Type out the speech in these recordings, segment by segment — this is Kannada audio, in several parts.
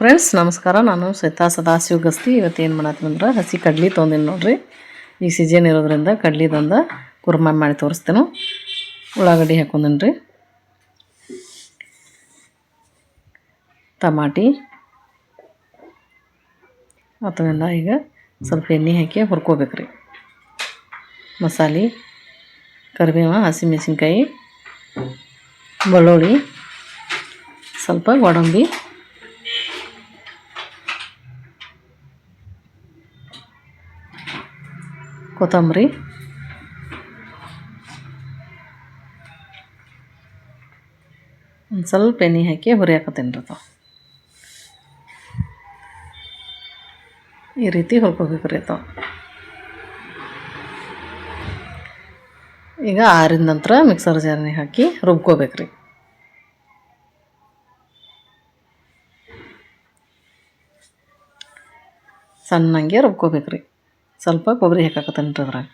ಫ್ರೆಂಡ್ಸ್ ನಮಸ್ಕಾರ. ನಾನು ಶ್ವೇತಾ ಸದಾಶಿವ ಗಸ್ತಿ. ಇವತ್ತು ಏನು ಮಾಡತ್ತಂದ್ರೆ ಹಸಿ ಕಡ್ಲಿ ತೊಗೊಂಡಿನಿ ನೋಡ್ರಿ. ಈ ಸೀಸನ್ ಇರೋದ್ರಿಂದ ಕಡ್ಲಿದೊಂದು ಕುರ್ಮಾ ಮಾಡಿ ತೋರಿಸ್ತೇನೆ. ಉಳ್ಳಾಗಡ್ಡಿ ಹಾಕೊಂಡೇನಿ ರೀ, ಟಮಾಟಿ ಅಥವೆಲ್ಲ ಈಗ ಸ್ವಲ್ಪ ಎಣ್ಣೆ ಹಾಕಿ ಹುರ್ಕೋಬೇಕ್ರಿ. ಮಸಾಲೆ, ಕರಿಬೇವು, ಹಸಿಮೆಣಸಿನ್ಕಾಯಿ, ಬೆಳ್ಳುಳ್ಳಿ, ಸ್ವಲ್ಪ ಗೋಡಂಬಿ, ಕೊತ್ತಂಬರಿ, ಒಂದು ಸ್ವಲ್ಪ ಎಣ್ಣೆ ಹಾಕಿ ಹುರಿಯಾಕತ್ತೇನೆ ರೀ. ಈ ರೀತಿ ಹುರ್ಕೋಬೇಕ್ರಿ. ಈಗ ಆರಿದ ನಂತರ ಮಿಕ್ಸರ್ ಜಾರ್ನಾಗ ಹಾಕಿ ರುಬ್ಕೋಬೇಕ್ರಿ. ಸಣ್ಣಂಗೆ ರುಬ್ಕೋಬೇಕ್ರಿ. ಸ್ವಲ್ಪ ಕೊಬ್ಬರಿ ಹಾಕಾಕತ್ತೇನೆ ರೀ ಅದ್ರಾಗ.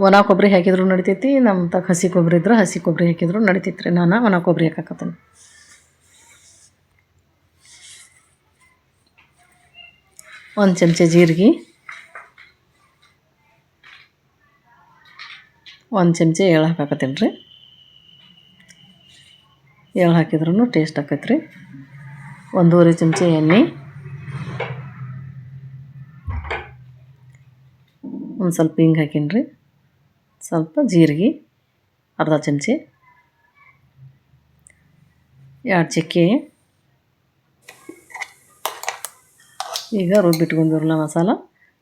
ಒಣ ಕೊಬ್ಬರಿ ಹಾಕಿದ್ರು ನಡಿತೈತಿ, ನಮ್ಮ ತಕ್ಕ ಹಸಿ ಕೊಬ್ಬರಿ ಇದ್ರೆ ಹಸಿ ಕೊಬ್ಬರಿ ಹಾಕಿದ್ರು ನಡಿತೈತಿ ರೀ. ನಾನು ಒಣ ಕೊಬ್ಬರಿ ಹಾಕಾಕತ್ತೇನೆ. ಒಂದು ಚಮಚ ಜೀರಿಗೆ, ಒಂದು ಚಮಚ ಎಳ್ಳು ಹಾಕಾಕತ್ತೇನೆ ರೀ. ಎಳ್ಳು ಹಾಕಿದ್ರೂ ಟೇಸ್ಟ್ ಆಕೈತೆ ರೀ. 1.5 ಚಮಚ ಎಣ್ಣೆ, ಒಂದು ಸ್ವಲ್ಪ ಹಿಂಗೆ ಹಾಕೀನಿ ರೀ. ಸ್ವಲ್ಪ ಜೀರಿಗೆ, ಅರ್ಧ ಚಮಚೆ, 2 ಚಕ್ಕೆ. ಈಗ ರುಬ್ಬಿಟ್ಕೊಂಡಿರಲ್ಲ ಮಸಾಲ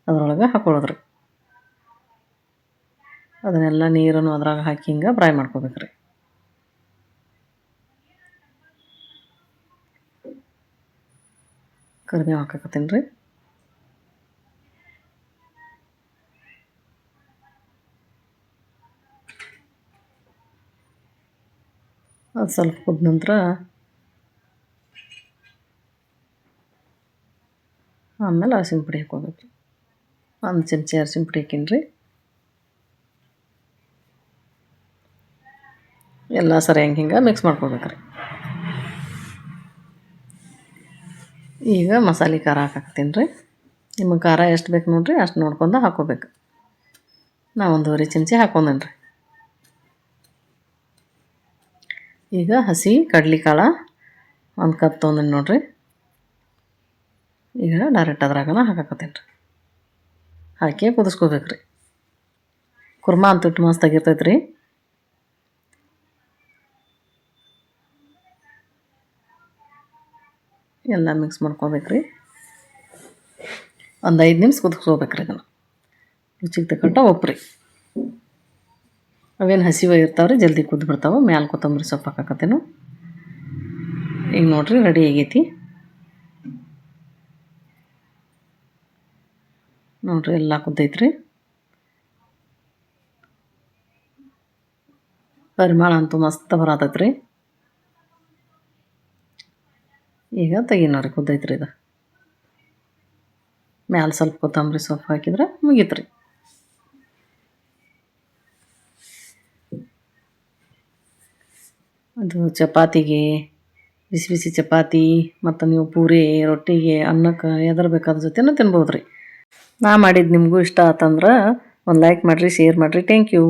ಅದರೊಳಗೆ ಹಾಕೊಳ್ಳೋದ್ರಿ. ಅದನ್ನೆಲ್ಲ ನೀರನ್ನು ಅದ್ರಾಗ ಹಾಕಿ ಹಿಂಗೆ ಫ್ರೈ ಮಾಡ್ಕೋಬೇಕ್ರಿ. ಕರಿಬೇವು ಹಾಕಾಕತ್ತೀನಿ ರೀ. ಅದು ಸ್ವಲ್ಪ ಕುದ ನಂತರ ಆಮೇಲೆ ಅರಿಶಿನ ಪುಡಿ ಹಾಕ್ಕೋಬೇಕು. 1 ಚಮಚ ಅರಿಶಿನ ಪುಡಿ ಹಾಕೀನಿ ರೀ. ಎಲ್ಲ ಸರಿಯಾಗಿ ಹಿಂಗೆ ಮಿಕ್ಸ್ ಮಾಡ್ಕೋಬೇಕ್ರಿ. ಈಗ ಮಸಾಲೆ ಖಾರ ಹಾಕಾಕತ್ತೀನಿ ರೀ. ನಿಮಗೆ ಖಾರ ಎಷ್ಟು ಬೇಕು ನೋಡಿರಿ, ಅಷ್ಟು ನೋಡ್ಕೊಂಡು ಹಾಕ್ಕೋಬೇಕು. ನಾ 1.5 ಚಮಚ ಹಾಕೊಂಡೇನಿ ರೀ. ಈಗ ಹಸಿ ಕಡ್ಲಿಕಾಳು 1 ಕಪ್ ತೊಗೊಂಡೇನಿ ನೋಡಿರಿ. ಈಗ ಡೈರೆಕ್ಟ್ ಅದ್ರಾಗನ ಹಾಕಾಕತ್ತೀನಿ ರೀ. ಹಾಕಿ ಕುದಿಸ್ಕೋಬೇಕ್ರಿ. ಕುರ್ಮಾ ಅಂತ ಇಟ್ಟು ಮಸ್ತಾಗಿರ್ತೈತೆ ರೀ. ಎಲ್ಲ ಮಿಕ್ಸ್ ಮಾಡ್ಕೋಬೇಕ್ರಿ. ಒಂದು 5 ನಿಮಿಷ ಕುದಿಸ್ಕೋಬೇಕ್ರಿ. ಇದನ್ನು ರುಚಿಗೆ ತಕ್ಕಂಟ ಉಪ್ಪು ರೀ. ಅವೇನು ಹಸಿವೆ ಇರ್ತಾವೆ ರೀ, ಜಲ್ದಿ ಕುದ್ದು ಬಿಡ್ತಾವೆ. ಮ್ಯಾಲೆ ಕೊತ್ತಂಬರಿ ಸೊಪ್ಪು ಹಾಕಾಕತ್ತೇನು. ಈಗ ನೋಡಿರಿ ರೆಡಿ ಆಗೈತಿ ನೋಡಿರಿ. ಎಲ್ಲ ಕುದ್ದೈತ್ರಿ. ಪರಿಮಳ ಅಂತೂ ಮಸ್ತ್ ಬರತೈತೆ ರೀ. ಈಗ ತೆಗಿನೋರಿ, ಕುದ್ದೈತ್ರಿ ಇದು. ಮ್ಯಾಲೆ ಸ್ವಲ್ಪ ಕೊತ್ತಂಬರಿ ಸೊಪ್ಪು ಹಾಕಿದ್ರೆ ಮುಗೀತು ರೀ. ಅದು ಚಪಾತಿಗೆ, ಬಿಸಿ ಬಿಸಿ ಚಪಾತಿ ಮತ್ತು ನೀವು ಪೂರಿ, ರೊಟ್ಟಿಗೆ, ಅನ್ನಕ್ಕೆ ಎದ್ರ ಬೇಕಾದ್ರ ಜೊತೆನೂ ತಿನ್ಬೋದು ರೀ. ನಾ ಮಾಡಿದ್ದು ನಿಮಗೂ ಇಷ್ಟ ಆತಂದ್ರೆ ಒಂದು ಲೈಕ್ ಮಾಡಿರಿ, ಶೇರ್ ಮಾಡಿರಿ. Thank you.